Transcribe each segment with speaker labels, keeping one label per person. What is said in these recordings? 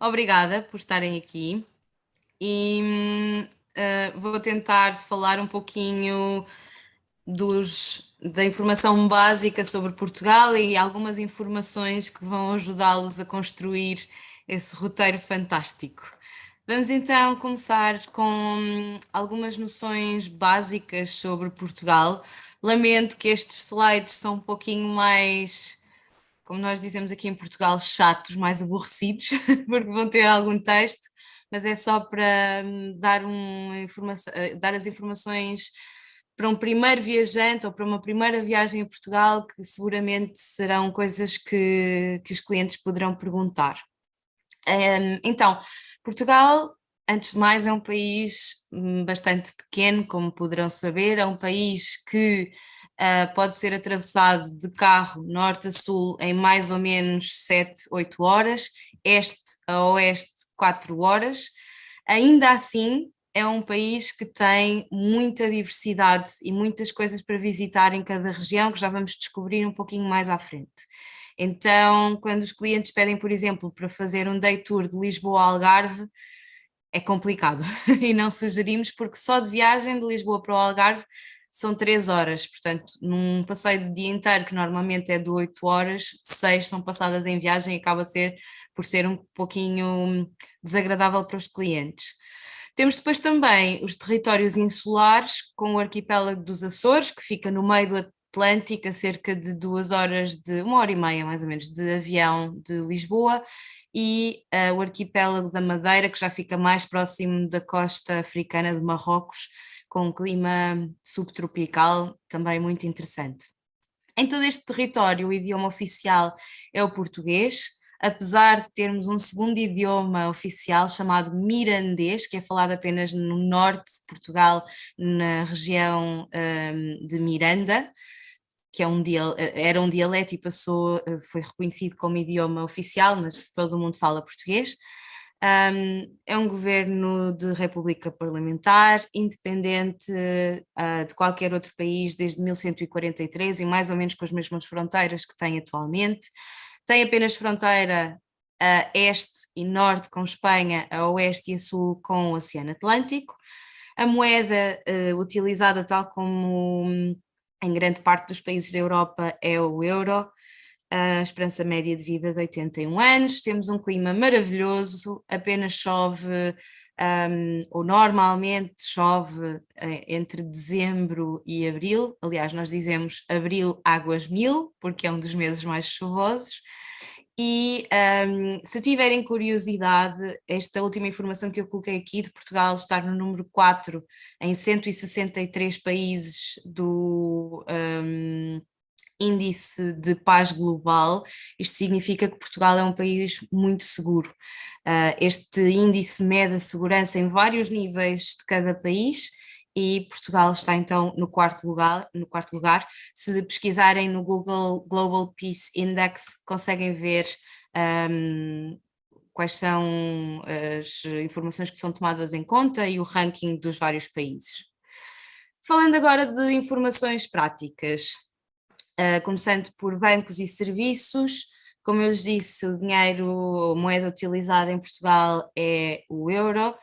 Speaker 1: Obrigada por estarem aqui e vou tentar falar um pouquinho da informação básica sobre Portugal e algumas informações que vão ajudá-los a construir esse roteiro fantástico. Vamos então começar com algumas noções básicas sobre Portugal. Lamento que estes slides são um pouquinho mais, como nós dizemos aqui em Portugal, chatos, mais aborrecidos, porque vão ter algum texto, mas é só para dar as informações para um primeiro viajante ou para uma primeira viagem a Portugal, que seguramente serão coisas que os clientes poderão perguntar. Então, Portugal, antes de mais, é um país bastante pequeno, como poderão saber, é um país que pode ser atravessado de carro norte a sul em mais ou menos 7, 8 horas, este a oeste 4 horas. Ainda assim, é um país que tem muita diversidade e muitas coisas para visitar em cada região, que já vamos descobrir um pouquinho mais à frente. Então, quando os clientes pedem, por exemplo, para fazer um day tour de Lisboa a Algarve, é complicado e não sugerimos, porque só de viagem de Lisboa para o Algarve são 3 horas, portanto, num passeio de dia inteiro, que normalmente é de 8 horas, 6 são passadas em viagem e acaba por ser um pouquinho desagradável para os clientes. Temos depois também os territórios insulares, com o arquipélago dos Açores, que fica no meio do Atlântico, a cerca de 2 horas, de 1 hora e meia mais ou menos, de avião de Lisboa, e o arquipélago da Madeira, que já fica mais próximo da costa africana de Marrocos, com um clima subtropical também muito interessante. Em todo este território, o idioma oficial é o português, apesar de termos um segundo idioma oficial chamado mirandês, que é falado apenas no norte de Portugal, na região de Miranda, que era um dialeto e foi reconhecido como idioma oficial, mas todo mundo fala português. É um governo de república parlamentar, independente de qualquer outro país desde 1143 e mais ou menos com as mesmas fronteiras que tem atualmente. Tem apenas fronteira a este e norte com Espanha, a oeste e a sul com o Oceano Atlântico. A moeda utilizada, tal como em grande parte dos países da Europa, é o euro. A esperança média de vida de 81 anos, temos um clima maravilhoso, apenas chove, ou normalmente chove entre dezembro e abril, aliás nós dizemos abril águas mil, porque é um dos meses mais chuvosos, e se tiverem curiosidade, esta última informação que eu coloquei aqui de Portugal estar no número 4 em 163 países do Índice de Paz Global, isto significa que Portugal é um país muito seguro. Este índice mede a segurança em vários níveis de cada país e Portugal está então no quarto lugar. Se pesquisarem no Google Global Peace Index, conseguem ver quais são as informações que são tomadas em conta e o ranking dos vários países. Falando agora de informações práticas, começando por bancos e serviços, como eu lhes disse, o dinheiro, a moeda utilizada em Portugal é o euro.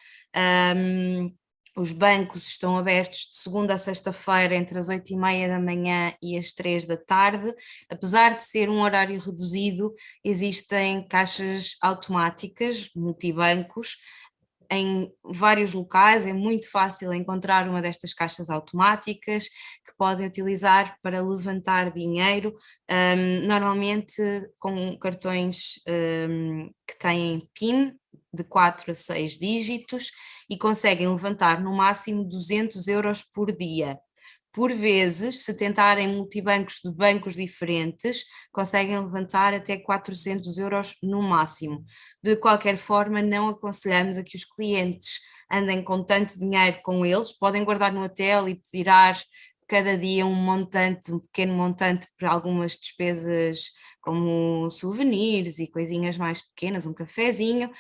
Speaker 1: Os bancos estão abertos de segunda a sexta-feira entre as 8h30 da manhã e as 3 da tarde. Apesar de ser um horário reduzido, existem caixas automáticas, multibancos, em vários locais. É muito fácil encontrar uma destas caixas automáticas que podem utilizar para levantar dinheiro, normalmente com cartões que têm PIN de 4 a 6 dígitos e conseguem levantar no máximo 200 euros por dia. Por vezes, se tentarem multibancos de bancos diferentes, conseguem levantar até 400 euros no máximo. De qualquer forma, não aconselhamos a que os clientes andem com tanto dinheiro com eles, podem guardar no hotel e tirar cada dia um pequeno montante para algumas despesas como souvenirs e coisinhas mais pequenas, um cafezinho,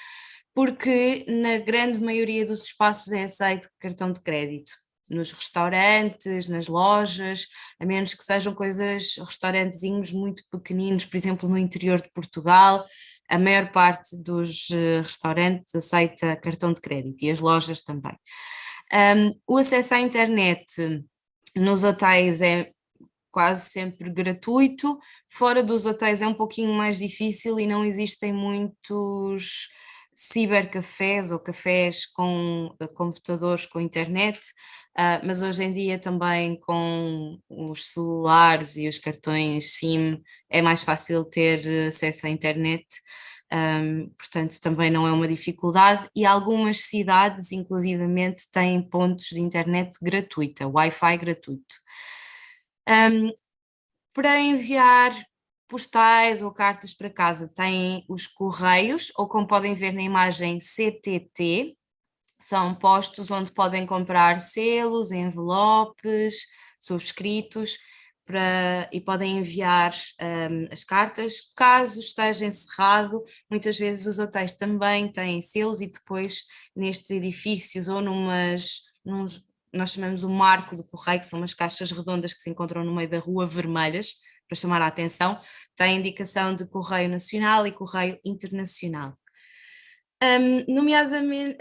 Speaker 1: porque na grande maioria dos espaços é aceito cartão de crédito. Nos restaurantes, nas lojas, a menos que sejam restaurantezinhos muito pequeninos, por exemplo no interior de Portugal, a maior parte dos restaurantes aceita cartão de crédito e as lojas também. O acesso à internet nos hotéis é quase sempre gratuito, fora dos hotéis é um pouquinho mais difícil e não existem muitos cibercafés ou cafés com computadores com internet, mas hoje em dia também com os celulares e os cartões SIM é mais fácil ter acesso à internet. Portanto também não é uma dificuldade e algumas cidades inclusivamente têm pontos de internet gratuita, Wi-Fi gratuito. Para enviar postais ou cartas para casa têm os correios, ou como podem ver na imagem CTT, são postos onde podem comprar selos, envelopes, subscritos e podem enviar as cartas. Caso esteja encerrado, muitas vezes os hotéis também têm selos e depois nestes edifícios ou nós chamamos o marco do correio, que são umas caixas redondas que se encontram no meio da rua, vermelhas, para chamar a atenção, tem indicação de correio nacional e correio internacional. Nomeadamente,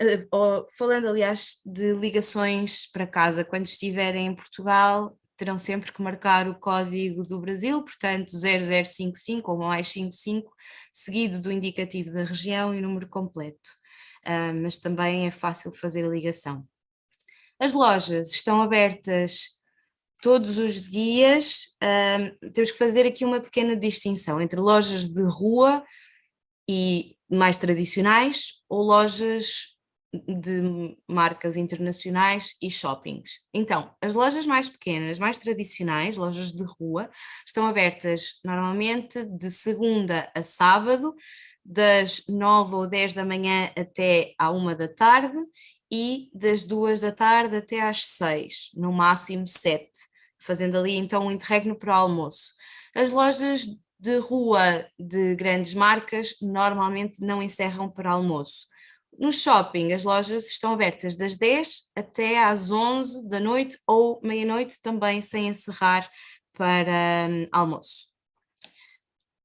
Speaker 1: falando aliás de ligações para casa, quando estiverem em Portugal, terão sempre que marcar o código do Brasil, portanto 0055 ou mais 55, seguido do indicativo da região e o número completo, mas também é fácil fazer a ligação. As lojas estão abertas todos os dias, temos que fazer aqui uma pequena distinção entre lojas de rua e mais tradicionais ou lojas de marcas internacionais e shoppings. Então, as lojas mais pequenas, mais tradicionais, lojas de rua, estão abertas normalmente de segunda a sábado, das 9 ou 10 da manhã até à 1 da tarde e das 2 da tarde até às 6, no máximo 7, fazendo ali então um interregno para o almoço. As lojas de rua de grandes marcas normalmente não encerram para almoço. No shopping, as lojas estão abertas das 10 até às 11 da noite ou meia-noite, também sem encerrar para almoço.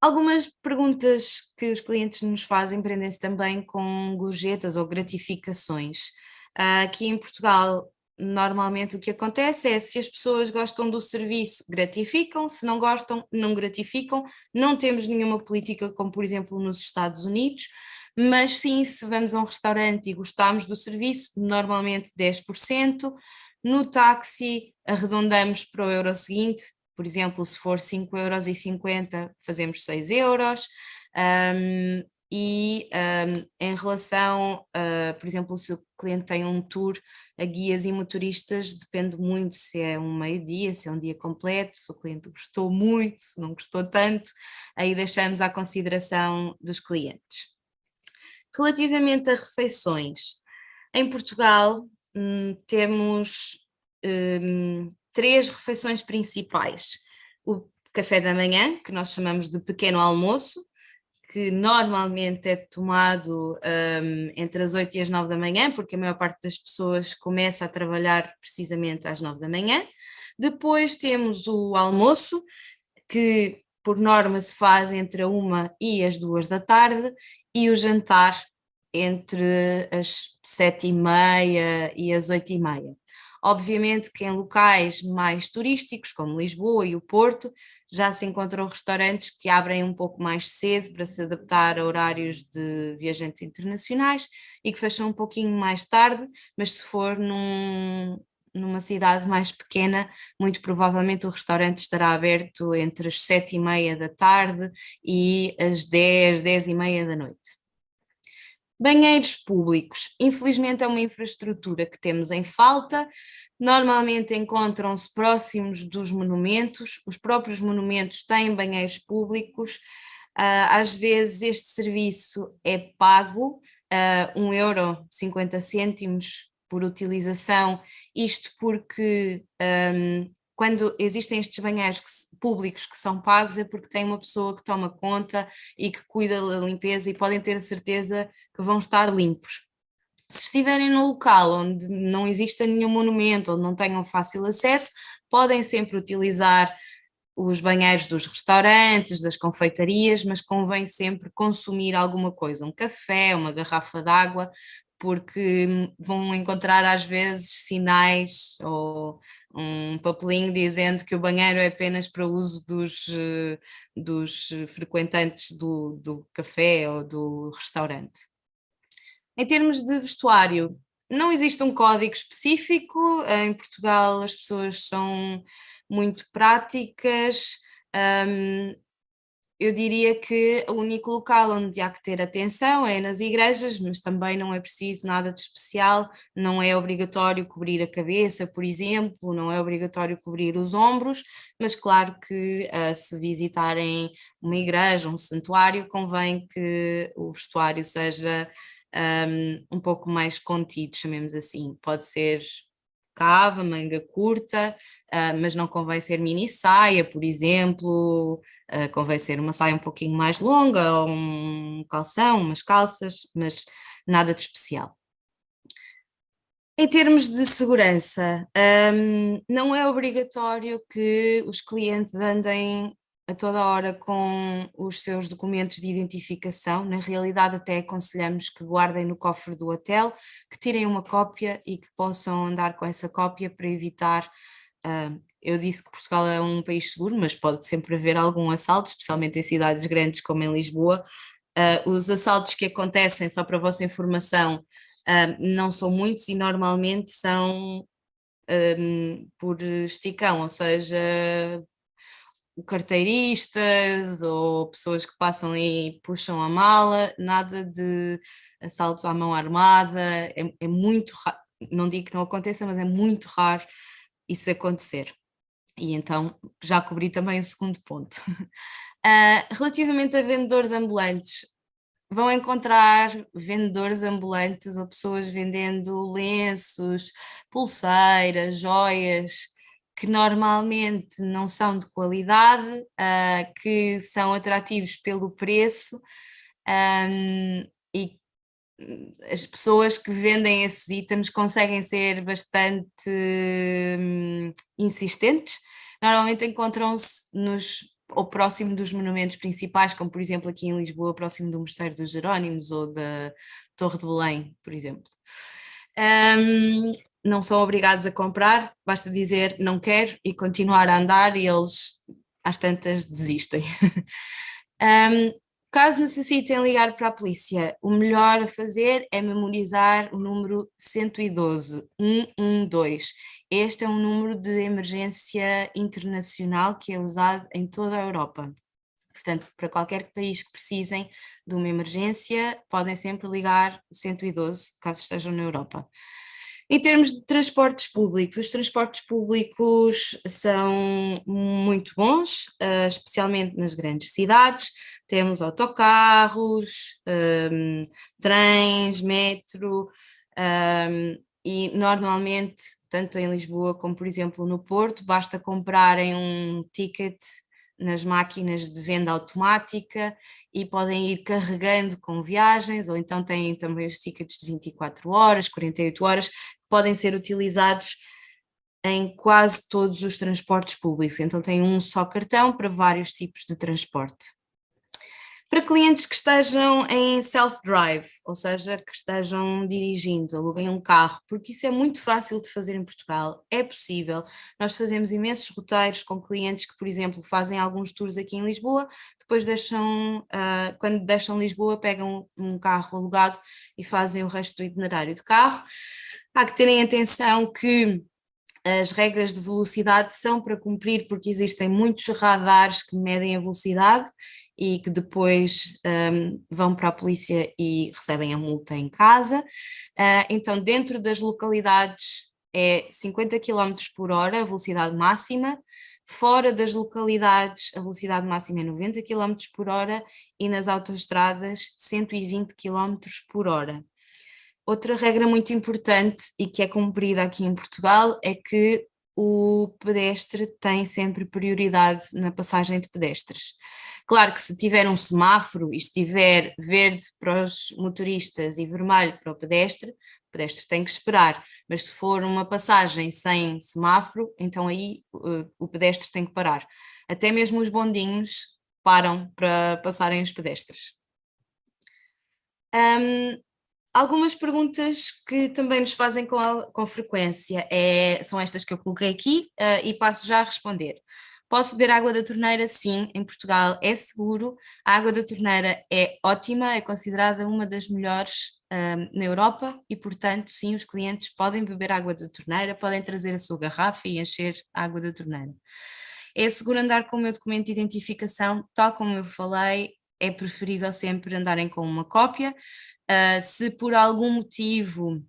Speaker 1: Algumas perguntas que os clientes nos fazem prendem-se também com gorjetas ou gratificações. Aqui em Portugal, normalmente o que acontece é, se as pessoas gostam do serviço, gratificam, se não gostam, não gratificam. Não temos nenhuma política como, por exemplo, nos Estados Unidos, mas sim, se vamos a um restaurante e gostamos do serviço, normalmente 10%. No táxi, arredondamos para o euro seguinte. Por exemplo, se for 5,50 € fazemos 6 euros. Em relação, por exemplo, se o cliente tem um tour a guias e motoristas, depende muito se é um meio-dia, se é um dia completo, se o cliente gostou muito, se não gostou tanto, aí deixamos à consideração dos clientes. Relativamente a refeições, em Portugal temos 3 refeições principais. O café da manhã, que nós chamamos de pequeno almoço, que normalmente é tomado entre as 8 e as 9 da manhã, porque a maior parte das pessoas começa a trabalhar precisamente às 9 da manhã. Depois temos o almoço, que por norma se faz entre a 1 e as 2 da tarde, e o jantar entre as 7h30 e as 8h30. Obviamente que em locais mais turísticos, como Lisboa e o Porto, já se encontram restaurantes que abrem um pouco mais cedo para se adaptar a horários de viajantes internacionais e que fecham um pouquinho mais tarde, mas se for numa cidade mais pequena, muito provavelmente o restaurante estará aberto entre as 7h30 da tarde e as 10, 10h30 da noite. Banheiros públicos, infelizmente é uma infraestrutura que temos em falta, normalmente encontram-se próximos dos monumentos, os próprios monumentos têm banheiros públicos, às vezes este serviço é pago, 1,50 € por utilização, isto porque quando existem estes banheiros públicos que são pagos é porque tem uma pessoa que toma conta e que cuida da limpeza e podem ter a certeza que vão estar limpos. Se estiverem num local onde não exista nenhum monumento, onde não tenham fácil acesso, podem sempre utilizar os banheiros dos restaurantes, das confeitarias, mas convém sempre consumir alguma coisa, um café, uma garrafa de água, porque vão encontrar às vezes sinais ou um papelinho dizendo que o banheiro é apenas para uso dos frequentantes do café ou do restaurante. Em termos de vestuário, não existe um código específico, em Portugal as pessoas são muito práticas, eu diria que o único local onde há que ter atenção é nas igrejas, mas também não é preciso nada de especial, não é obrigatório cobrir a cabeça, por exemplo, não é obrigatório cobrir os ombros, mas claro que se visitarem uma igreja, um santuário, convém que o vestuário seja um pouco mais contido, chamemos assim, pode ser cava, manga curta, mas não convém ser mini saia, por exemplo, convém ser uma saia um pouquinho mais longa, ou um calção, umas calças, mas nada de especial. Em termos de segurança, não é obrigatório que os clientes andem a toda hora com os seus documentos de identificação, na realidade até aconselhamos que guardem no cofre do hotel, que tirem uma cópia e que possam andar com essa cópia para evitar, eu disse que Portugal é um país seguro, mas pode sempre haver algum assalto, especialmente em cidades grandes como em Lisboa. Os assaltos que acontecem, só para a vossa informação, não são muitos e normalmente são por esticão, ou seja, carteiristas ou pessoas que passam e puxam a mala, nada de assaltos à mão armada, é muito raro, não digo que não aconteça, mas é muito raro isso acontecer. E então já cobri também o segundo ponto. Relativamente a vendedores ambulantes, vão encontrar vendedores ambulantes ou pessoas vendendo lenços, pulseiras, joias, que normalmente não são de qualidade, que são atrativos pelo preço, e as pessoas que vendem esses itens conseguem ser bastante insistentes. Normalmente encontram-se ou próximo dos monumentos principais, como por exemplo aqui em Lisboa, próximo do Mosteiro dos Jerónimos ou da Torre de Belém, por exemplo. Não são obrigados a comprar, basta dizer não quero e continuar a andar e eles às tantas desistem. Caso necessitem ligar para a polícia, o melhor a fazer é memorizar o número 112, 112. Este é um número de emergência internacional que é usado em toda a Europa. Portanto, para qualquer país que precisem de uma emergência, podem sempre ligar o 112, caso estejam na Europa. Em termos de transportes públicos, os transportes públicos são muito bons, especialmente nas grandes cidades. Temos autocarros, trens, metro, e normalmente, tanto em Lisboa como, por exemplo, no Porto, basta comprarem um ticket nas máquinas de venda automática e podem ir carregando com viagens, ou então têm também os tickets de 24 horas, 48 horas, que podem ser utilizados em quase todos os transportes públicos, então tem um só cartão para vários tipos de transporte. Para clientes que estejam em self-drive, ou seja, que estejam dirigindo, aluguem um carro, porque isso é muito fácil de fazer em Portugal, é possível. Nós fazemos imensos roteiros com clientes que, por exemplo, fazem alguns tours aqui em Lisboa, depois quando deixam Lisboa, pegam um carro alugado e fazem o resto do itinerário de carro. Há que terem atenção que as regras de velocidade são para cumprir porque existem muitos radares que medem a velocidade e que depois vão para a polícia e recebem a multa em casa. Então, dentro das localidades é 50 km por hora a velocidade máxima, fora das localidades a velocidade máxima é 90 km por hora e nas autoestradas 120 km por hora. Outra regra muito importante e que é cumprida aqui em Portugal é que o pedestre tem sempre prioridade na passagem de pedestres. Claro que se tiver um semáforo e estiver verde para os motoristas e vermelho para o pedestre tem que esperar, mas se for uma passagem sem semáforo, então aí o pedestre tem que parar. Até mesmo os bondinhos param para passarem os pedestres. Algumas perguntas que também nos fazem com frequência são estas que eu coloquei aqui e passo já a responder. Posso beber água da torneira? Sim, em Portugal é seguro. A água da torneira é ótima, é considerada uma das melhores na Europa e, portanto, sim, os clientes podem beber água da torneira, podem trazer a sua garrafa e encher a água da torneira. É seguro andar com o meu documento de identificação, tal como eu falei, é preferível sempre andarem com uma cópia. Se por algum motivo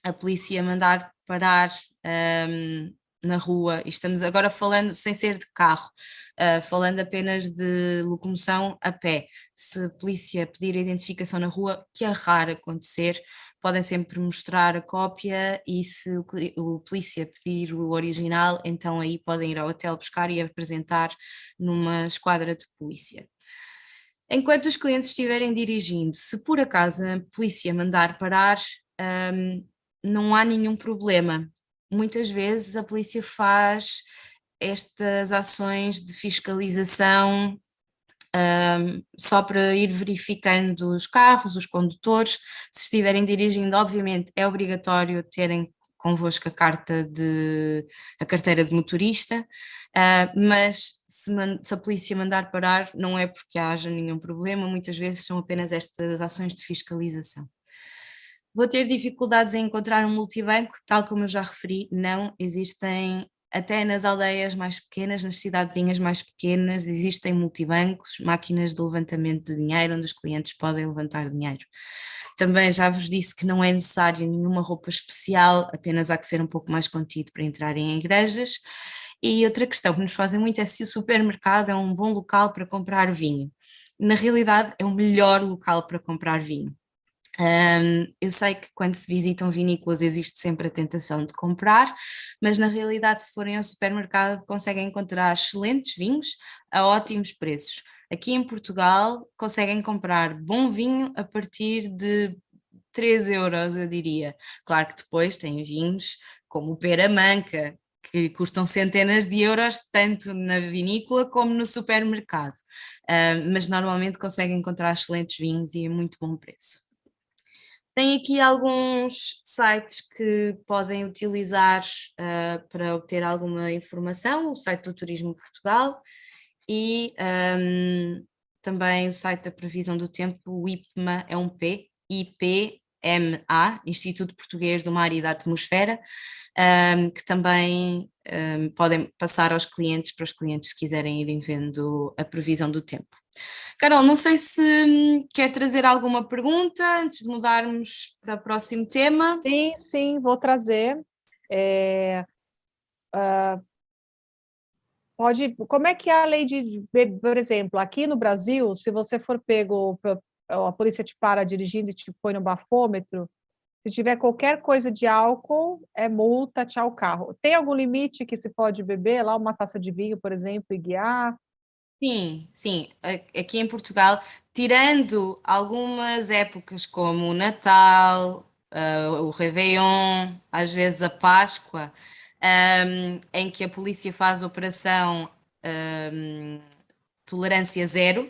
Speaker 1: a polícia mandar parar na rua, e estamos agora falando sem ser de carro, falando apenas de locomoção a pé, se a polícia pedir a identificação na rua, que é raro acontecer, podem sempre mostrar a cópia e se o polícia pedir o original, então aí podem ir ao hotel buscar e apresentar numa esquadra de polícia. Enquanto os clientes estiverem dirigindo, se por acaso a polícia mandar parar, não há nenhum problema. Muitas vezes a polícia faz estas ações de fiscalização só para ir verificando os carros, os condutores. Se estiverem dirigindo, obviamente é obrigatório terem convosco a carteira de motorista, mas se a polícia mandar parar não é porque haja nenhum problema, muitas vezes são apenas estas ações de fiscalização. Vou ter dificuldades em encontrar um multibanco, tal como eu já referi, não existem, até nas aldeias mais pequenas, nas cidadezinhas mais pequenas, existem multibancos, máquinas de levantamento de dinheiro, onde os clientes podem levantar dinheiro. Também já vos disse que não é necessário nenhuma roupa especial, apenas há que ser um pouco mais contido para entrarem em igrejas. E outra questão que nos fazem muito é se o supermercado é um bom local para comprar vinho. Na realidade, é o melhor local para comprar vinho. Eu sei que quando se visitam vinícolas existe sempre a tentação de comprar, mas na realidade, se forem ao supermercado, conseguem encontrar excelentes vinhos a ótimos preços. Aqui em Portugal conseguem comprar bom vinho a partir de 3 euros, eu diria. Claro que depois tem vinhos como o Pera Manca, que custam centenas de euros, tanto na vinícola como no supermercado. Mas normalmente conseguem encontrar excelentes vinhos e a muito bom preço. Tem aqui alguns sites que podem utilizar para obter alguma informação, o site do Turismo Portugal e também o site da Previsão do Tempo, o IPMA, é um P, IPMA, Instituto Português do Mar e da Atmosfera, que também podem passar aos clientes, para os clientes se quiserem irem vendo a previsão do tempo. Carol, não sei se quer trazer alguma pergunta antes de mudarmos para o próximo tema.
Speaker 2: Sim, vou trazer. Como é que é a lei por exemplo, aqui no Brasil, se você for pego, a polícia te para dirigindo e te põe no bafômetro, se tiver qualquer coisa de álcool, é multa, tchau carro. Tem algum limite que se pode beber lá, uma taça de vinho, por exemplo, e guiar?
Speaker 1: Sim, aqui em Portugal, tirando algumas épocas como o Natal, o Réveillon, às vezes a Páscoa, em que a polícia faz operação tolerância zero.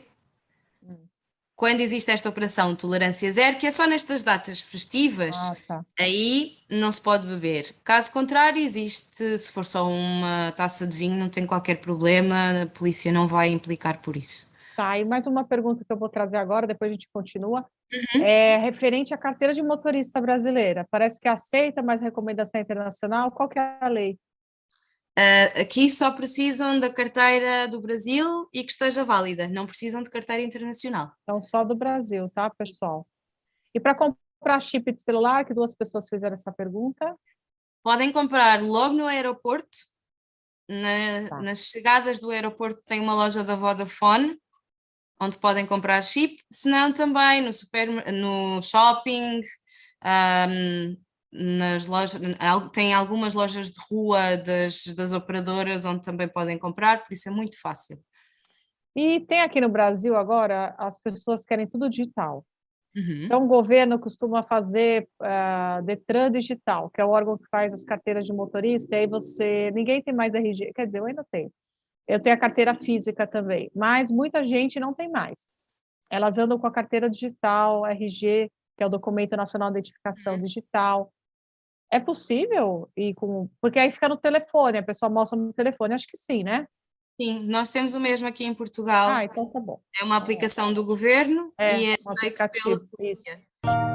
Speaker 1: Quando existe esta operação tolerância zero, que é só nestas datas festivas,
Speaker 2: Tá.
Speaker 1: aí não se pode beber. Caso contrário, existe, se for só uma taça de vinho, não tem qualquer problema, a polícia não vai implicar por isso.
Speaker 2: Tá, e mais uma pergunta que eu vou trazer agora, depois a gente continua.
Speaker 1: Uhum.
Speaker 2: É referente à carteira de motorista brasileira. Parece que aceita, mas recomendação internacional. Qual que é a lei?
Speaker 1: Aqui só precisam da carteira do Brasil e que esteja válida, não precisam de carteira internacional.
Speaker 2: Então, só do Brasil, tá, pessoal? E para comprar chip de celular, que duas pessoas fizeram essa pergunta.
Speaker 1: Podem comprar logo no aeroporto,
Speaker 2: Tá.
Speaker 1: nas chegadas do aeroporto tem uma loja da Vodafone, onde podem comprar chip, se não também no shopping, nas lojas, tem algumas lojas de rua das operadoras onde também podem comprar, por isso é muito fácil.
Speaker 2: E tem aqui no Brasil agora, as pessoas querem tudo digital.
Speaker 1: Uhum.
Speaker 2: Então, o governo costuma fazer Detran Digital, que é o órgão que faz as carteiras de motorista, e aí ninguém tem mais RG, quer dizer, eu ainda tenho. Eu tenho a carteira física também, mas muita gente não tem mais. Elas andam com a carteira digital, RG, que é o Documento Nacional de Identificação Digital. É possível? Porque aí fica no telefone, a pessoa mostra no telefone, acho que sim, né?
Speaker 1: Sim, nós temos o mesmo aqui em Portugal.
Speaker 2: Então tá bom.
Speaker 1: É uma aplicação do governo e é
Speaker 2: Um
Speaker 1: feito pela
Speaker 2: aplicativo, isso.
Speaker 1: polícia. Sim.